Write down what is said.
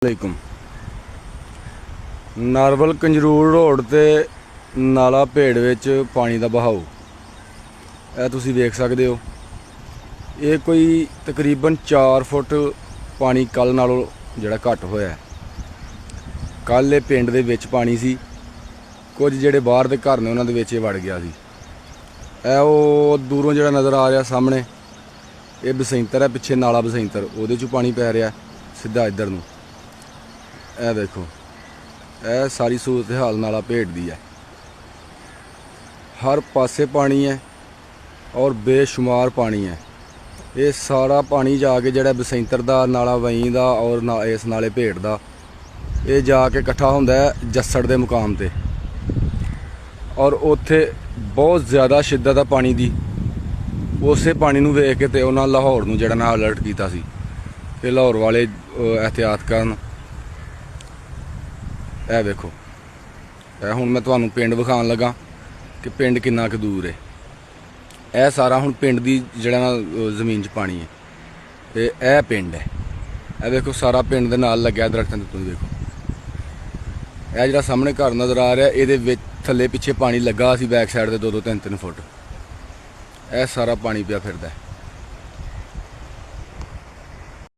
ਵਾਲੇਕੁਮ। ਨਾਰਵਲ ਕੰਜਰੂਰ road ਤੇ ਨਾਲਾ ਭੇੜ ਵਿੱਚ ਪਾਣੀ ਦਾ ਬਹਾਓ ਇਹ ਤੁਸੀਂ ਵੇਖ ਸਕਦੇ ਹੋ। ਇਹ ਕੋਈ ਤਕਰੀਬਨ 4 ਫੁੱਟ ਪਾਣੀ ਕੱਲ ਨਾਲੋਂ ਜਿਹੜਾ ਘੱਟ ਹੋਇਆ। ਕੱਲ ਇਹ ਪਿੰਡ ਦੇ ਵਿੱਚ ਪਾਣੀ ਸੀ, ਕੁਝ ਜਿਹੜੇ ਬਾਹਰ ਦੇ ਘਰ ਨੇ ਉਹਨਾਂ ਦੇ ਵਿੱਚ ਇਹ ਵੜ ਗਿਆ ਸੀ। ਇਹ ਉਹ ਦੂਰੋਂ ਜਿਹੜਾ ਨਜ਼ਰ ਆ ਰਿਹਾ ਸਾਹਮਣੇ ਇਹ ਬਸੰਤਰ ਹੈ, ਪਿੱਛੇ ਨਾਲਾ ਬਸੰਤਰ, ਉਹਦੇ 'ਚੋਂ ਪਾਣੀ ਪੈ ਰਿਹਾ ਸਿੱਧਾ ਇੱਧਰ ਨੂੰ। ਇਹ ਦੇਖੋ, ਇਹ ਸਾਰੀ ਸੂਰਤ ਹਾਲ ਨਾਲਾ ਭੇੜ ਦੀ ਹੈ। ਹਰ ਪਾਸੇ ਪਾਣੀ ਹੈ ਔਰ ਬੇਸ਼ੁਮਾਰ ਪਾਣੀ ਹੈ। ਇਹ ਸਾਰਾ ਪਾਣੀ ਜਾ ਕੇ ਜਿਹੜਾ ਬਸੰਤਰ ਦਾ ਨਾਲਾ ਵਈ ਦਾ ਔਰ ਇਸ ਨਾਲੇ ਭੇੜ ਦਾ ਇਹ ਜਾ ਕੇ ਇਕੱਠਾ ਹੁੰਦਾ ਹੈ ਜੱਸੜ ਦੇ ਮੁਕਾਮ ਤੇ, ਔਰ ਉੱਥੇ ਬਹੁਤ ਜ਼ਿਆਦਾ ਸ਼ਿੱਦਤ ਆ ਪਾਣੀ ਦੀ। ਉਸੇ ਪਾਣੀ ਨੂੰ ਵੇਖ ਕੇ ਤੇ ਉਹਨਾਂ ਲਾਹੌਰ ਨੂੰ ਜਿਹੜਾ ਨਾ ਅਲਰਟ ਕੀਤਾ ਸੀ ਕਿ ਲਾਹੌਰ ਵਾਲੇ ਇਹਤਿਆਤ ਕਰਨ। ਇਹ ਵੇਖੋ, ਇਹ ਹੁਣ ਮੈਂ ਤੁਹਾਨੂੰ ਪਿੰਡ ਵਿਖਾਉਣ ਲੱਗਾ ਕਿ ਪਿੰਡ ਕਿੰਨਾ ਕੁ ਦੂਰ ਹੈ। ਇਹ ਸਾਰਾ ਹੁਣ ਪਿੰਡ ਦੀ ਜਿਹੜਾ ਨਾ ਜ਼ਮੀਨ 'ਚ ਪਾਣੀ ਹੈ ਤੇ ਇਹ ਪਿੰਡ ਹੈ। ਇਹ ਵੇਖੋ, ਸਾਰਾ ਪਿੰਡ ਦੇ ਨਾਲ ਲੱਗਿਆ ਦਰਖਤਾਂ ਦੇ। ਤੁਸੀਂ ਵੇਖੋ, ਇਹ ਜਿਹੜਾ ਸਾਹਮਣੇ ਘਰ ਨਜ਼ਰ ਆ ਰਿਹਾ ਇਹਦੇ ਵਿੱਚ ਥੱਲੇ ਪਿੱਛੇ ਪਾਣੀ ਲੱਗਾ ਸੀ ਬੈਕ ਸਾਈਡ ਦੇ 2-2 3-3 ਫੁੱਟ। ਇਹ ਸਾਰਾ ਪਾਣੀ ਪਿਆ ਫਿਰਦਾ।